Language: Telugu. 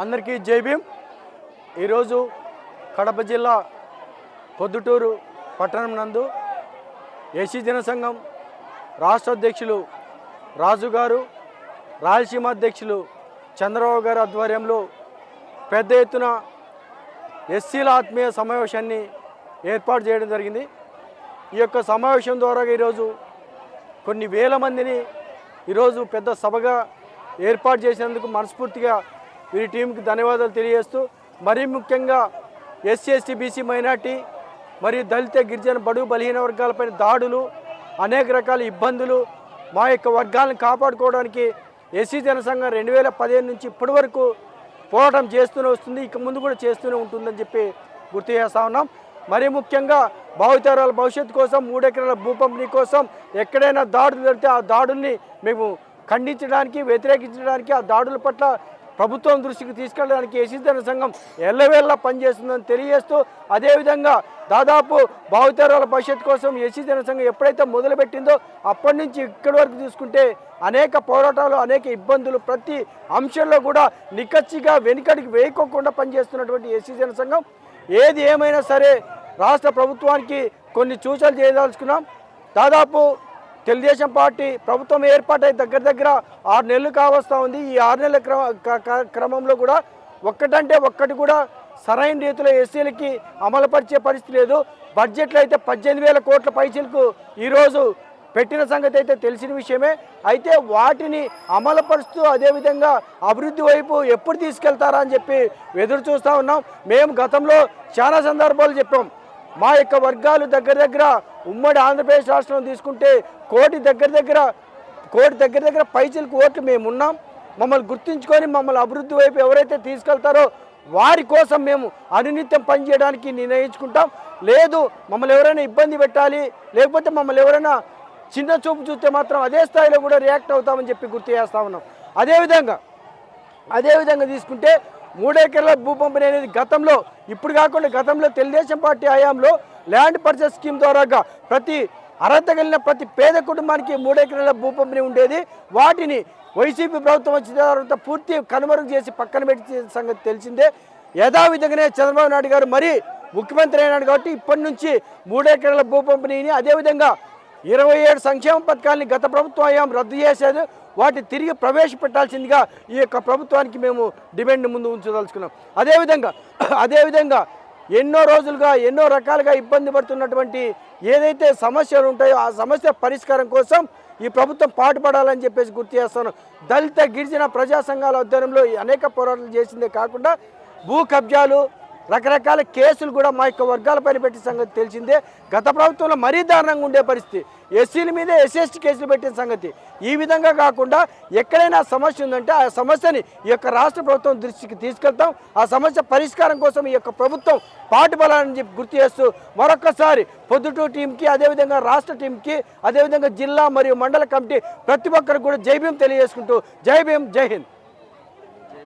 అందరికీ జై భీమ్। ఈరోజు కడప జిల్లా పొద్దుటూరు పట్టణం నందు ఎస్సీ జనసంఘం రాష్ట్ర అధ్యక్షులు రాజు గారు, రాయలసీమ అధ్యక్షులు చంద్రబాబు గారి ఆధ్వర్యంలో పెద్ద ఎత్తున ఎస్సీల ఆత్మీయ సమావేశాన్ని ఏర్పాటు చేయడం జరిగింది। ఈ యొక్క సమావేశం ద్వారా ఈరోజు కొన్ని వేల మందిని ఈరోజు పెద్ద సభగా ఏర్పాటు చేసినందుకు మనస్ఫూర్తిగా వీరి టీంకి ధన్యవాదాలు తెలియజేస్తూ, మరీ ముఖ్యంగా ఎస్సీ ఎస్టీ బీసీ మైనార్టీ మరియు దళిత గిరిజన బడుగు బలహీన వర్గాలపైన దాడులు, అనేక రకాల ఇబ్బందులు, మా యొక్క వర్గాలను కాపాడుకోవడానికి ఎస్సీ జనసంఘం 2015 నుంచి ఇప్పటి వరకు పోరాటం చేస్తూనే వస్తుంది, ఇక ముందు కూడా చేస్తూనే ఉంటుందని చెప్పి గుర్తు చేస్తూ ఉన్నాం। మరీ ముఖ్యంగా భావితరాల భవిష్యత్తు కోసం 3 ఎకరాల భూ పంపిణీ కోసం ఎక్కడైనా దాడులు జరిగితే ఆ దాడుల్ని మేము ఖండించడానికి, వ్యతిరేకించడానికి, ఆ దాడుల పట్ల ప్రభుత్వం దృష్టికి తీసుకెళ్ళడానికి ఎస్సీ జనసంఘం ఎల్లవేళలా పనిచేస్తుందని తెలియజేస్తూ, అదేవిధంగా దాదాపు భావితరాల భవిష్యత్తు కోసం ఎస్సీ జనసంఘం ఎప్పుడైతే మొదలుపెట్టిందో అప్పటి నుంచి ఇక్కడి వరకు చూసుకుంటే అనేక పోరాటాలు, అనేక ఇబ్బందులు, ప్రతి అంశంలో కూడా నిక్కచ్చిగా వెనుకడికి వేయకోకుండా పనిచేస్తున్నటువంటి ఎస్సీ జనసంఘం ఏది ఏమైనా సరే రాష్ట్ర ప్రభుత్వానికి కొన్ని సూచనలు చేయదలుచుకున్నాం। దాదాపు తెలుగుదేశం పార్టీ ప్రభుత్వం ఏర్పాటై దగ్గర 6 నెలలు కావస్తూ ఉంది। ఈ 6 నెలల క్రమంలో కూడా ఒక్కటంటే ఒక్కటి కూడా సరైన రీతిలో ఎస్సీలకి అమలుపరిచే పరిస్థితి లేదు। బడ్జెట్లో అయితే 18,000 కోట్ల పైసలకు ఈరోజు పెట్టిన సంగతి అయితే తెలిసిన విషయమే। అయితే వాటిని అమలుపరుస్తూ అదేవిధంగా అభివృద్ధి వైపు ఎప్పుడు తీసుకెళ్తారా అని చెప్పి ఎదురు చూస్తూ ఉన్నాం। మేము గతంలో చాలా సందర్భాలు చెప్పాం, మా యొక్క వర్గాలు దగ్గర ఉమ్మడి ఆంధ్రప్రదేశ్ రాష్ట్రంలో తీసుకుంటే కోటి దగ్గర పైసలకు ఓట్లు మేము ఉన్నాం। మమ్మల్ని గుర్తించుకొని మమ్మల్ని అభివృద్ధి వైపు ఎవరైతే తీసుకెళ్తారో వారి కోసం మేము అనునిత్యం పనిచేయడానికి నిర్ణయించుకుంటాం। లేదు మమ్మల్ని ఎవరైనా ఇబ్బంది పెట్టాలి, లేకపోతే మమ్మల్ని ఎవరైనా చిన్న చూపు చూస్తే మాత్రం అదే స్థాయిలో కూడా రియాక్ట్ అవుతామని చెప్పి గుర్తు చేస్తూ ఉన్నాం। అదేవిధంగా తీసుకుంటే 3 ఎకరాల భూ పంపిణీ అనేది గతంలో, ఇప్పుడు కాకుండా గతంలో తెలుగుదేశం పార్టీ హయాంలో ల్యాండ్ పర్చేస్ స్కీమ్ ద్వారా ప్రతి అర్హత కలిగిన ప్రతి పేద కుటుంబానికి 3 ఎకరాల భూ పంపిణీ ఉండేది। వాటిని వైసీపీ ప్రభుత్వం వచ్చిన తర్వాత పూర్తి కనుమరుగు చేసి పక్కన పెట్టే సంగతి తెలిసిందే। యథావిధంగానే చంద్రబాబు నాయుడు గారు మరి ముఖ్యమంత్రి అయినాడు కాబట్టి ఇప్పటి నుంచి 3 ఎకరాల భూ పంపిణీని, అదేవిధంగా 27 సంక్షేమ పథకాలని గత ప్రభుత్వం హయాం రద్దు చేసేది, వాటిని తిరిగి ప్రవేశపెట్టాల్సిందిగా ఈ యొక్క ప్రభుత్వానికి మేము డిమాండ్ ముందు ఉంచదలుచుకున్నాం। అదేవిధంగా ఎన్నో రోజులుగా ఎన్నో రకాలుగా ఇబ్బంది పడుతున్నటువంటి ఏదైతే సమస్యలు ఉంటాయో ఆ సమస్య పరిష్కారం కోసం ఈ ప్రభుత్వం పాటుపడాలని చెప్పేసి గుర్తు చేస్తాను। దళిత గిరిజన ప్రజా సంఘాల ఆధ్వర్యంలో అనేక పోరాటాలు చేసిందే కాకుండా భూ కబ్జాలు, రకరకాల కేసులు కూడా మా యొక్క వర్గాలపైన పెట్టే సంగతి తెలిసిందే। గత ప్రభుత్వంలో మరీ దారుణంగా ఉండే పరిస్థితి, ఎస్సీల మీదే ఎస్సీ కేసులు పెట్టిన సంగతి। ఈ విధంగా కాకుండా ఎక్కడైనా సమస్య ఉందంటే ఆ సమస్యని ఈ యొక్క రాష్ట్ర ప్రభుత్వం దృష్టికి తీసుకెళ్తాం। ఆ సమస్య పరిష్కారం కోసం ఈ యొక్క ప్రభుత్వం పాటుపడాలని చెప్పి గుర్తు చేస్తూ మరొకసారి పొద్దుటూరు టీంకి, అదేవిధంగా రాష్ట్ర టీంకి, అదేవిధంగా జిల్లా మరియు మండల కమిటీ ప్రతి ఒక్కరికి కూడా జై భీమ్ తెలియజేసుకుంటూ జై భీమ్, జై హింద్।